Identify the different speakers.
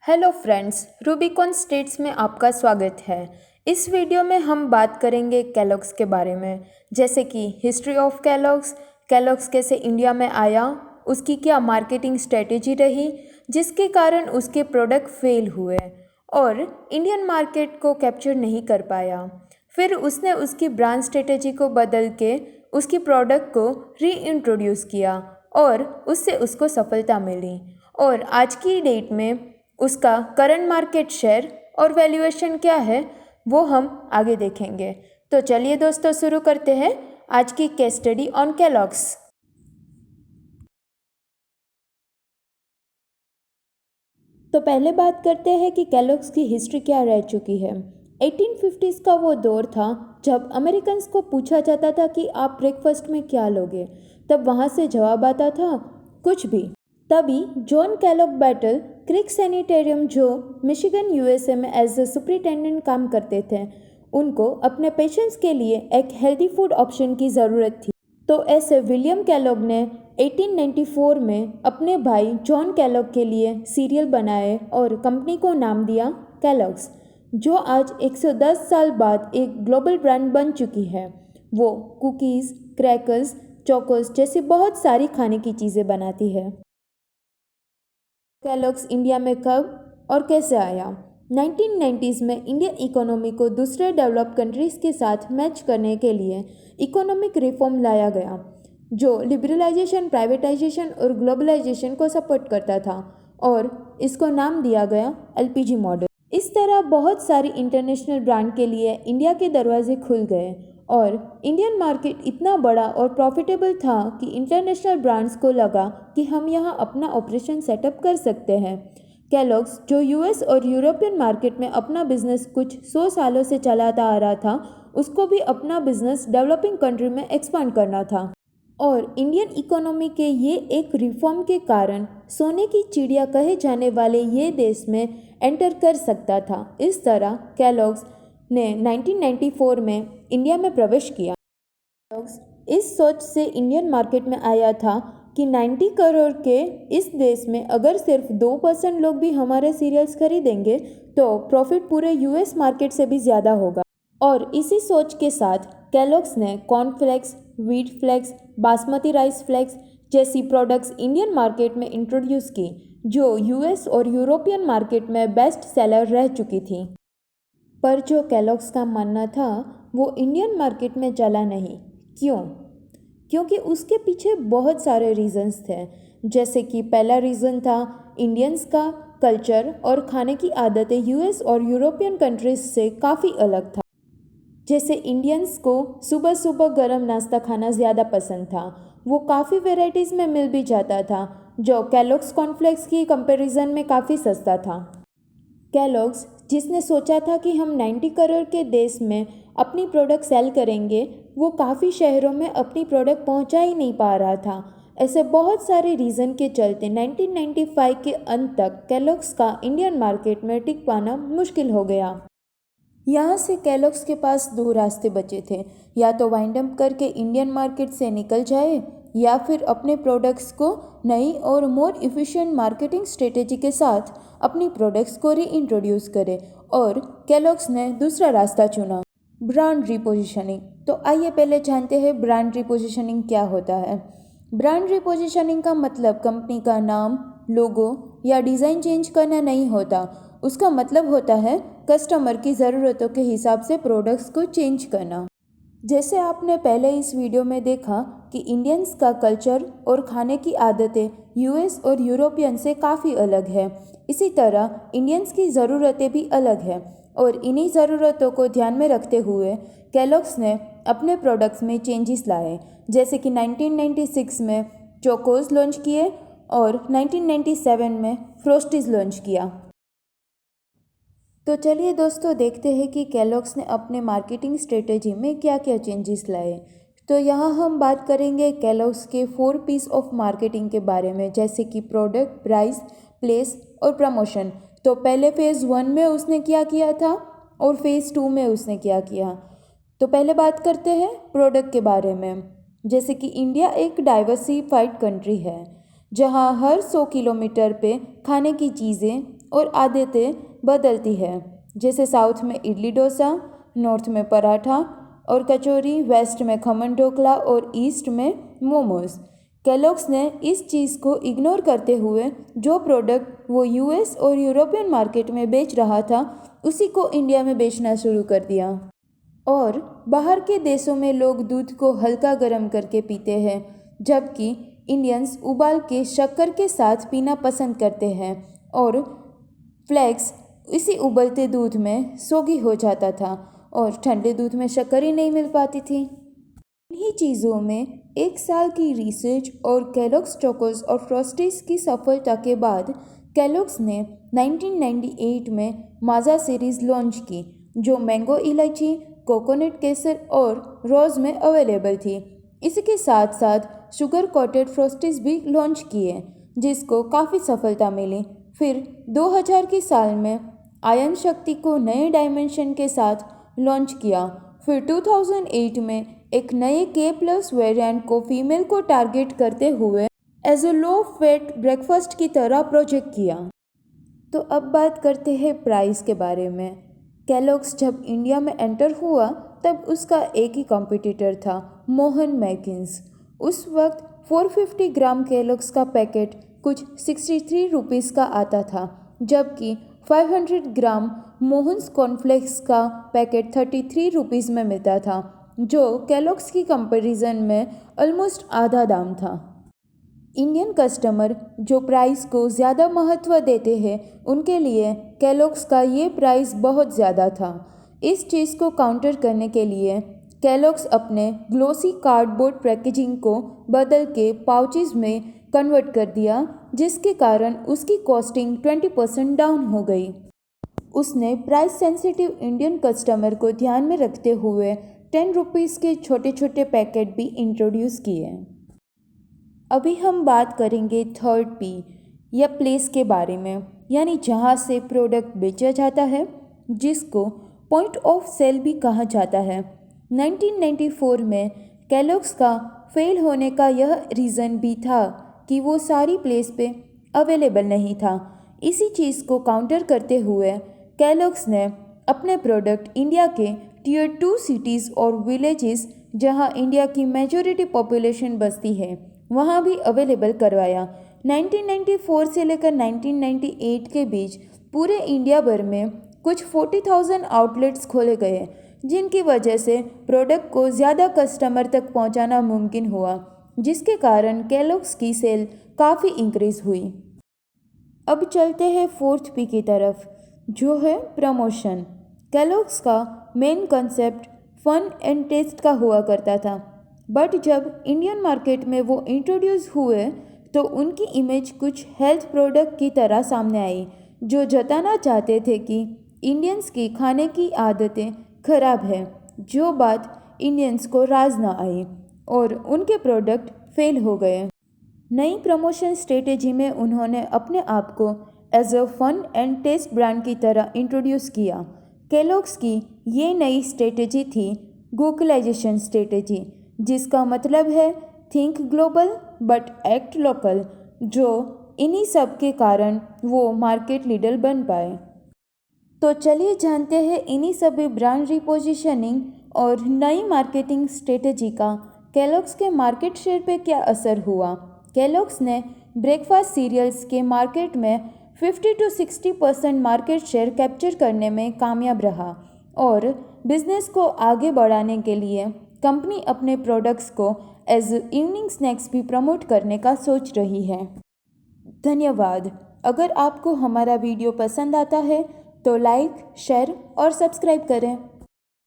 Speaker 1: Hello friends, Rubicon states में आपका स्वागत है। इस वीडियो में हम बात करेंगे कैलॉग्स के बारे में, जैसे कि हिस्ट्री ऑफ कैलॉग्स, कैलॉग्स कैसे इंडिया में आया, उसकी क्या मार्केटिंग स्ट्रेटेजी रही जिसके कारण उसके प्रोडक्ट फेल हुए और इंडियन मार्केट को कैप्चर नहीं कर पाया। फिर उसने उसकी ब्रांड स्ट्रेटेजी को बदल के उसकी प्रोडक्ट को री इंट्रोड्यूस किया और उससे उसको सफलता मिली। और आज की डेट में उसका करंट मार्केट शेयर और वैल्यूएशन क्या है वो हम आगे देखेंगे। तो चलिए दोस्तों, शुरू करते हैं आज की केस स्टडी ऑन कैलॉग्स। तो पहले बात करते हैं कि कैलॉग्स की हिस्ट्री क्या रह चुकी है। 1850s का वो दौर था जब अमेरिकन्स को पूछा जाता था कि आप ब्रेकफास्ट में क्या लोगे, तब वहाँ से जवाब आता था कुछ भी। तभी जॉन कैलॉग बैटल क्रिक सैनिटेरियम, जो मिशिगन यूएसए में एज ए सुपरिटेंडेंट काम करते थे, उनको अपने पेशेंट्स के लिए एक हेल्दी फूड ऑप्शन की ज़रूरत थी। तो ऐसे विलियम कैलॉग ने 1894 में अपने भाई जॉन कैलॉग के लिए सीरियल बनाए और कंपनी को नाम दिया कैलॉग्स, जो आज 110 साल बाद एक ग्लोबल ब्रांड बन चुकी है। वो कुकीज़, क्रैकर्स, चोकोस जैसी बहुत सारी खाने की चीज़ें बनाती है। कैलॉग्स इंडिया में कब और कैसे आया? 1990s में इंडियन इकोनॉमी को दूसरे डेवलप्ड कंट्रीज़ के साथ मैच करने के लिए इकोनॉमिक रिफॉर्म लाया गया, जो लिबरलाइजेशन, प्राइवेटाइजेशन और ग्लोबलाइजेशन को सपोर्ट करता था, और इसको नाम दिया गया एलपीजी मॉडल। इस तरह बहुत सारी इंटरनेशनल ब्रांड के लिए इंडिया के दरवाजे खुल गए और इंडियन मार्केट इतना बड़ा और प्रॉफिटेबल था कि इंटरनेशनल ब्रांड्स को लगा कि हम यहाँ अपना ऑपरेशन सेटअप कर सकते हैं। कैलॉग्स, जो यूएस और यूरोपियन मार्केट में अपना बिजनेस कुछ 100 सालों से चलाता आ रहा था, उसको भी अपना बिजनेस डेवलपिंग कंट्री में एक्सपांड करना था। और इंडियन इकोनॉमी के ये एक रिफॉर्म के कारण सोने की चिड़िया कहे जाने वाले ये देश में एंटर कर सकता था। इस तरह कैलॉग्स ने 1994 में इंडिया में प्रवेश किया। कैलॉग्स इस सोच से इंडियन मार्केट में आया था कि 90 करोड़ के इस देश में अगर सिर्फ 2% लोग भी हमारे सीरियल्स खरीदेंगे तो प्रॉफिट पूरे यूएस मार्केट से भी ज़्यादा होगा। और इसी सोच के साथ कैलॉग्स ने cornflakes, wheat flakes, basmati rice flakes जैसी प्रोडक्ट्स इंडियन मार्केट में इंट्रोड्यूस की, जो यूएस और यूरोपियन मार्केट में बेस्ट सेलर रह चुकी थी। पर जो कैलॉग्स का मानना था वो इंडियन मार्केट में चला नहीं। क्यों? क्योंकि उसके पीछे बहुत सारे रीजंस थे। जैसे कि पहला रीज़न था इंडियंस का कल्चर और खाने की आदतें यूएस और यूरोपियन कंट्रीज से काफ़ी अलग था। जैसे इंडियंस को सुबह सुबह गरम नाश्ता खाना ज़्यादा पसंद था, वो काफ़ी वेराइटीज़ में मिल भी जाता था, जो कैलॉग्स कॉर्नफ्लेक्स की कंपैरिजन में काफ़ी सस्ता था। कैलॉग्स, जिसने सोचा था कि हम 90 करोड़ के देश में अपनी प्रोडक्ट सेल करेंगे, वो काफ़ी शहरों में अपनी प्रोडक्ट पहुंचा ही नहीं पा रहा था। ऐसे बहुत सारे रीज़न के चलते 1995 के अंत तक कैलॉग्स का इंडियन मार्केट में टिक पाना मुश्किल हो गया। यहाँ से कैलॉग्स के पास दो रास्ते बचे थे, या तो वाइंड अप करके इंडियन मार्केट से निकल जाए या फिर अपने प्रोडक्ट्स को नई और मोर इफ़िशिएंट मार्केटिंग स्ट्रेटेजी के साथ अपनी प्रोडक्ट्स को री इंट्रोड्यूस करे। और कैलॉग्स ने दूसरा रास्ता चुना, ब्रांड रिपोजिशनिंग। तो आइए पहले जानते हैं ब्रांड रिपोजिशनिंग क्या होता है। ब्रांड रिपोजिशनिंग का मतलब कंपनी का नाम, लोगो या डिज़ाइन चेंज करना नहीं होता। उसका मतलब होता है कस्टमर की ज़रूरतों के हिसाब से प्रोडक्ट्स को चेंज करना। जैसे आपने पहले इस वीडियो में देखा कि इंडियंस का कल्चर और खाने की आदतें यूएस और यूरोपियन से काफ़ी अलग है, इसी तरह इंडियंस की ज़रूरतें भी अलग हैं। और इन्हीं ज़रूरतों को ध्यान में रखते हुए कैलॉग्स ने अपने प्रोडक्ट्स में चेंजेस लाए, जैसे कि 1996 में चोकोस लॉन्च किए और 1997 में फ्रोस्टीज लॉन्च किया। तो चलिए दोस्तों, देखते हैं कि कैलॉग्स ने अपने मार्केटिंग स्ट्रेटेजी में क्या क्या चेंजेस लाए। तो यहाँ हम बात करेंगे कैलॉग्स के 4 पीस ऑफ मार्केटिंग के बारे में, जैसे कि प्रोडक्ट, प्राइस, प्लेस और प्रमोशन। तो पहले फेज़ 1 में उसने क्या किया था और फेज़ 2 में उसने क्या किया। तो पहले बात करते हैं प्रोडक्ट के बारे में। जैसे कि इंडिया एक डाइवर्सिफाइड कंट्री है, जहाँ हर 100 किलोमीटर पे खाने की चीज़ें और आदतें बदलती है। जैसे साउथ में इडली डोसा, नॉर्थ में पराठा और कचौरी, वेस्ट में खमन ढोकला और ईस्ट में मोमोज। केलॉग्स ने इस चीज़ को इग्नोर करते हुए जो प्रोडक्ट वो यूएस और यूरोपियन मार्केट में बेच रहा था उसी को इंडिया में बेचना शुरू कर दिया। और बाहर के देशों में लोग दूध को हल्का गर्म करके पीते हैं, जबकि इंडियंस उबाल के शक्कर के साथ पीना पसंद करते हैं और फ्लेक्स इसी उबलते दूध में सोगी हो जाता था और ठंडे दूध में शक्कर ही नहीं मिल पाती थी। इन्हीं चीज़ों में 1 साल की रिसर्च और केलॉग्स चोकोस और फ्रॉस्टीज की सफलता के बाद केलॉग्स ने 1998 में माजा सीरीज़ लॉन्च की, जो मैंगो इलायची, कोकोनट केसर और रोज़ में अवेलेबल थी। इसके साथ साथ शुगर कोटेड फ्रॉस्टीज भी लॉन्च किए, जिसको काफ़ी सफलता मिली। फिर 2000 के साल में आयन शक्ति को नए डायमेंशन के साथ लॉन्च किया। फिर 2008 में एक नए K+ वेरिएंट को फीमेल को टारगेट करते हुए as a low fat breakfast की तरह प्रोजेक्ट किया। तो अब बात करते हैं प्राइस के बारे में। केलॉग्स जब इंडिया में एंटर हुआ तब उसका एक ही कॉम्पिटिटर था, मोहन मैकिन्स। उस वक्त 450 ग्राम केलॉग्स का पैकेट कुछ 63 रुपीज़ का आता था, जबकि 500 ग्राम मोहन्स कॉर्नफ्लेक्स का पैकेट 33 रुपीज़ में मिलता था, जो केलॉग्स की कंपैरिजन में ऑलमोस्ट आधा दाम था। इंडियन कस्टमर जो प्राइस को ज़्यादा महत्व देते हैं, उनके लिए केलॉग्स का ये प्राइस बहुत ज़्यादा था। इस चीज़ को काउंटर करने के लिए केलॉग्स अपने ग्लोसी कार्डबोर्ड पैकेजिंग को बदल के पाउचेस में कन्वर्ट कर दिया, जिसके कारण उसकी कॉस्टिंग 20% डाउन हो गई। उसने प्राइस सेंसिटिव इंडियन कस्टमर को ध्यान में रखते हुए 10 रुपीज़ के छोटे छोटे पैकेट भी इंट्रोड्यूस किए। अभी हम बात करेंगे थर्ड P या प्लेस के बारे में, यानी जहाँ से प्रोडक्ट बेचा जाता है, जिसको पॉइंट ऑफ सेल भी कहा जाता है। 1994 में केलॉग्स का फेल होने का यह रीज़न भी था कि वो सारी प्लेस पे अवेलेबल नहीं था। इसी चीज़ को काउंटर करते हुए केलॉग्स ने अपने प्रोडक्ट इंडिया के Tier 2 सिटीज़ और विलेजेस, जहाँ इंडिया की मेजॉरिटी पॉपुलेशन बसती है, वहाँ भी अवेलेबल करवाया। 1994 से लेकर 1998 के बीच पूरे इंडिया भर में कुछ 40,000 आउटलेट्स खोले गए, जिनकी वजह से प्रोडक्ट को ज़्यादा कस्टमर तक पहुँचाना मुमकिन हुआ, जिसके कारण केलॉग्स की सेल काफ़ी इंक्रीज़ हुई। अब चलते हैं फोर्थ P की तरफ, जो है प्रमोशन। केलॉग्स का main concept fun and taste का हुआ करता था, बट जब इंडियन मार्केट में वो इंट्रोड्यूस हुए तो उनकी इमेज कुछ हेल्थ प्रोडक्ट की तरह सामने आई, जो जताना चाहते थे कि इंडियंस की खाने की आदतें खराब है। जो बात इंडियंस को राज ना आई और उनके प्रोडक्ट फेल हो गए। नई प्रमोशन स्ट्रेटेजी में उन्होंने अपने आप को as a fun and taste brand की तरह इंट्रोड्यूस किया। केलॉग्स की ये नई स्ट्रेटेजी थी गोकलाइजेशन स्ट्रेटेजी, जिसका मतलब है think global but act local, जो इन्हीं सब के कारण वो मार्केट लीडर बन पाए। तो चलिए जानते हैं इन्हीं सभी ब्रांड रिपोजिशनिंग और नई मार्केटिंग स्ट्रेटेजी का केलॉग्स के मार्केट शेयर पे क्या असर हुआ। केलॉग्स ने ब्रेकफास्ट सीरियल्स के मार्केट में 50 to 60% मार्केट शेयर कैप्चर करने में कामयाब रहा और बिजनेस को आगे बढ़ाने के लिए कंपनी अपने प्रोडक्ट्स को एज इवनिंग स्नैक्स भी प्रमोट करने का सोच रही है। धन्यवाद। अगर आपको हमारा वीडियो पसंद आता है तो लाइक, शेयर और सब्सक्राइब करें।